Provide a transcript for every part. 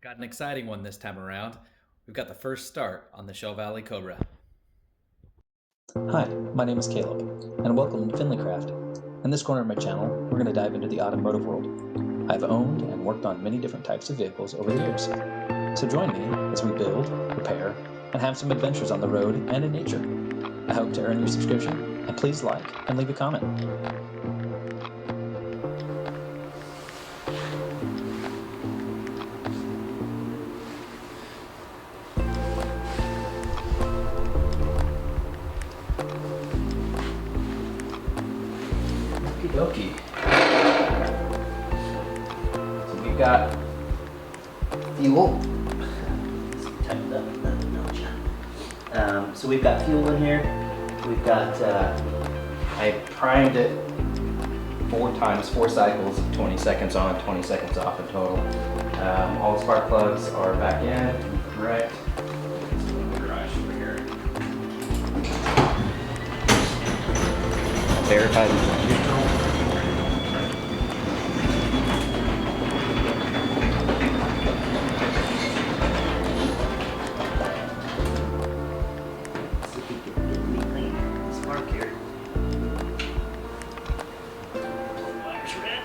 Got an exciting one this time around. We've got the first start on the Shell Valley Cobra. Hi, my name is Caleb, and welcome to Finleycraft. In this corner of my channel, we're going to dive into the automotive world. I've owned and worked on many different types of vehicles over the years. So join me as we build, repair, and have some adventures on the road and in nature. I hope to earn your subscription, and please like and leave a comment. Okie dokie. So we've got fuel. Tightened up that notch. So we've got fuel in here. We've got, I primed it 4 times, 4 cycles of 20 seconds on, 20 seconds off in total. All the spark plugs are back in, correct. Let's go in the garage over here. Verify the neutral. See if we can get me clean the spark here. Pull the wires red.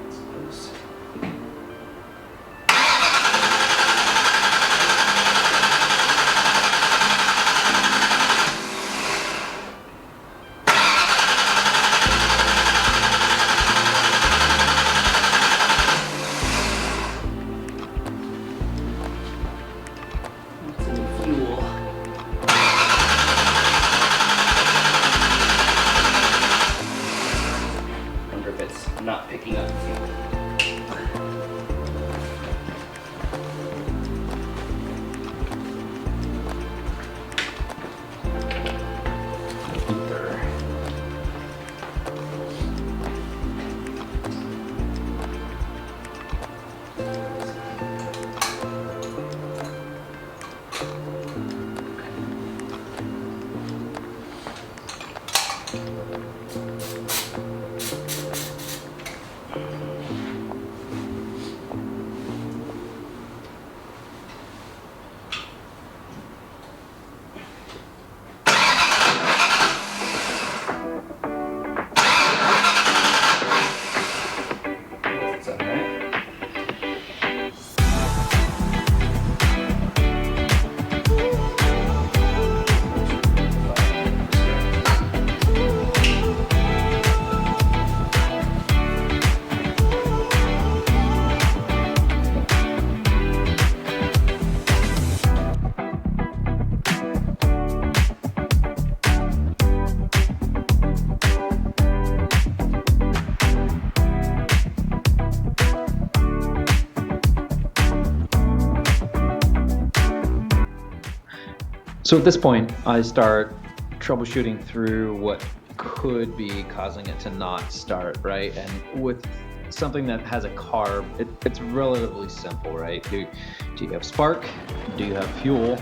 It's loose. Some fuel. Wonder if it's not picking up fuel. Ether. Is that right? So at this point, I start troubleshooting through what could be causing it to not start, right? And with something that has a carb, it's relatively simple, right? Do you have spark? Do you have fuel?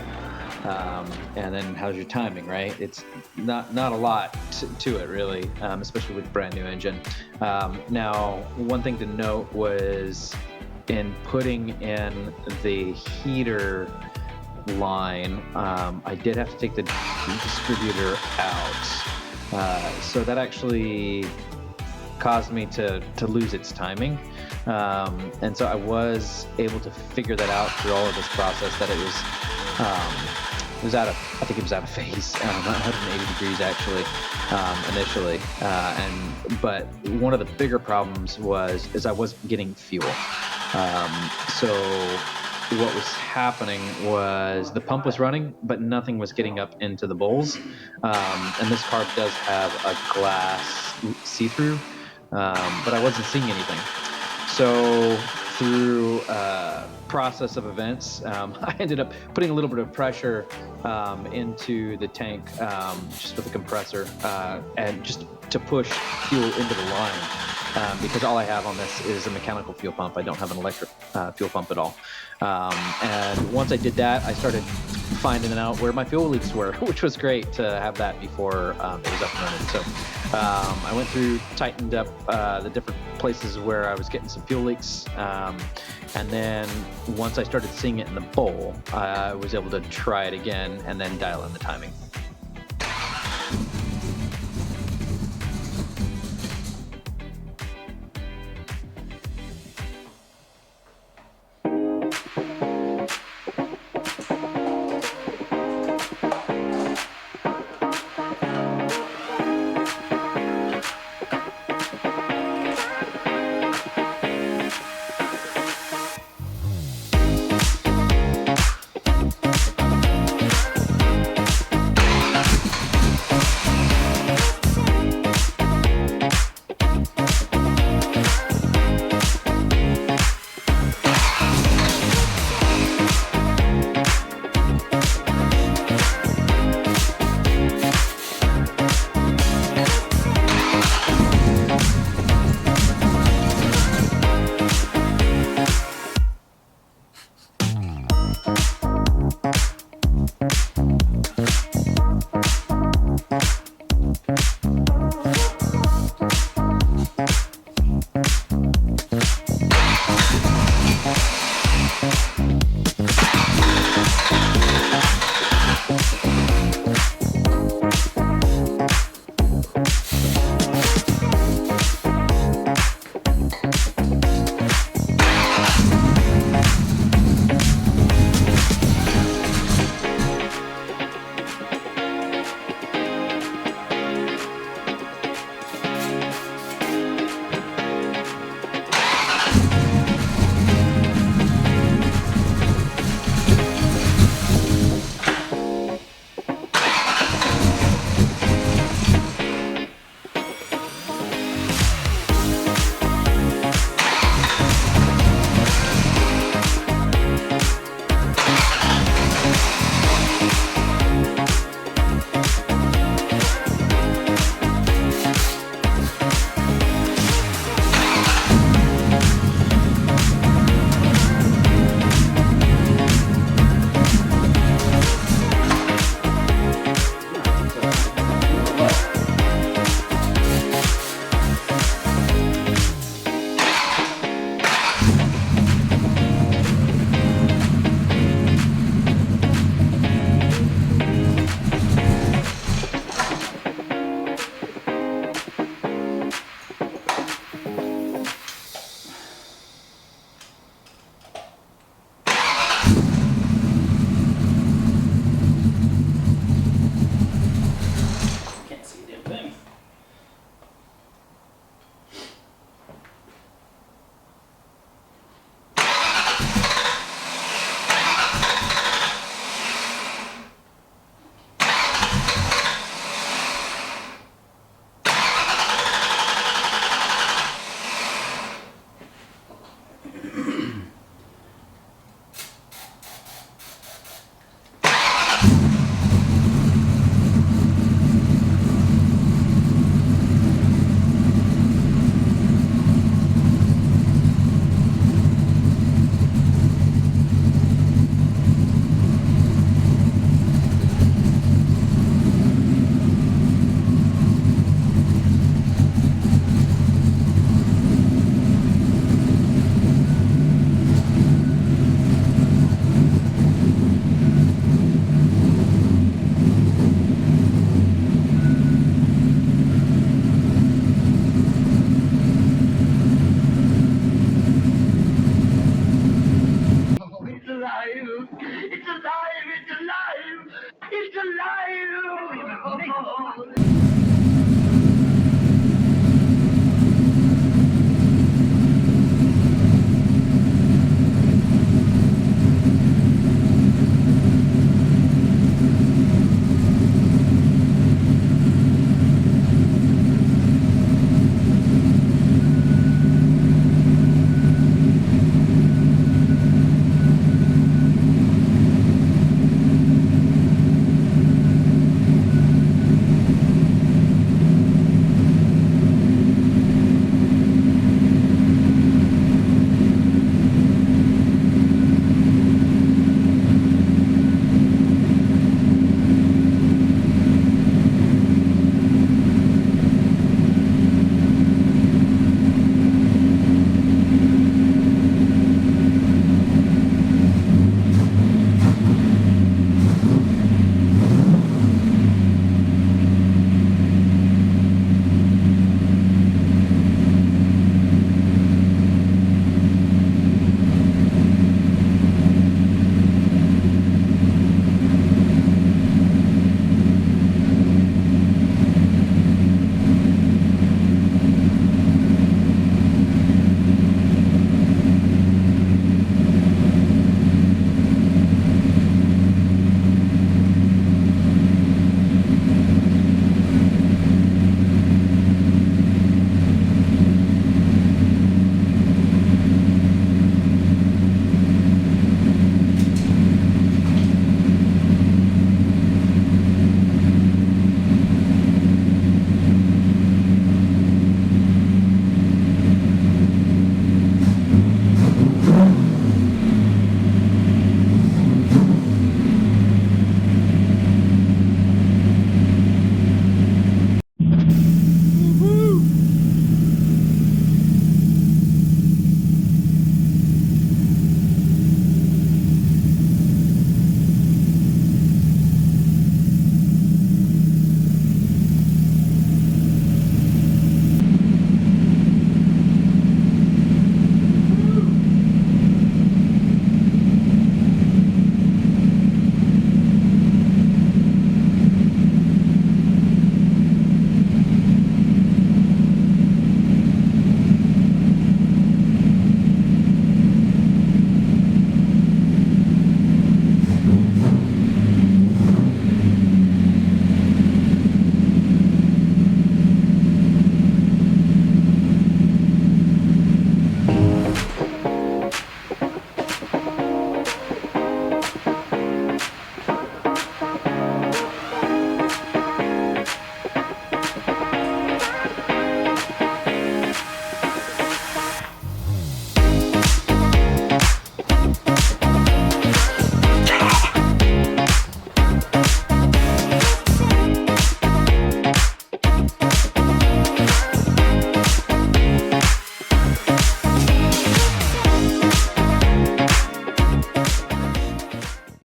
And then how's your timing, right? It's not a lot to it really, especially with a brand new engine. Now, one thing to note was in putting in the heater line, I did have to take the distributor out. So that actually caused me to lose its timing. And so I was able to figure that out through all of this process, that it was out of, I think it was out of phase, 180 degrees actually, initially. But one of the bigger problems is I wasn't getting fuel. So what was happening was the pump was running, but nothing was getting up into the bowls. And this carb does have a glass see-through, but I wasn't seeing anything. So through process of events, I ended up putting a little bit of pressure into the tank, just with a compressor, and just to push fuel into the line. Because all I have on this is a mechanical fuel pump. I don't have an electric fuel pump at all. And once I did that, I started finding out where my fuel leaks were, which was great to have that before it was up and running. So I went through, tightened up the different places where I was getting some fuel leaks. And then once I started seeing it in the bowl, I was able to try it again and then dial in the timing.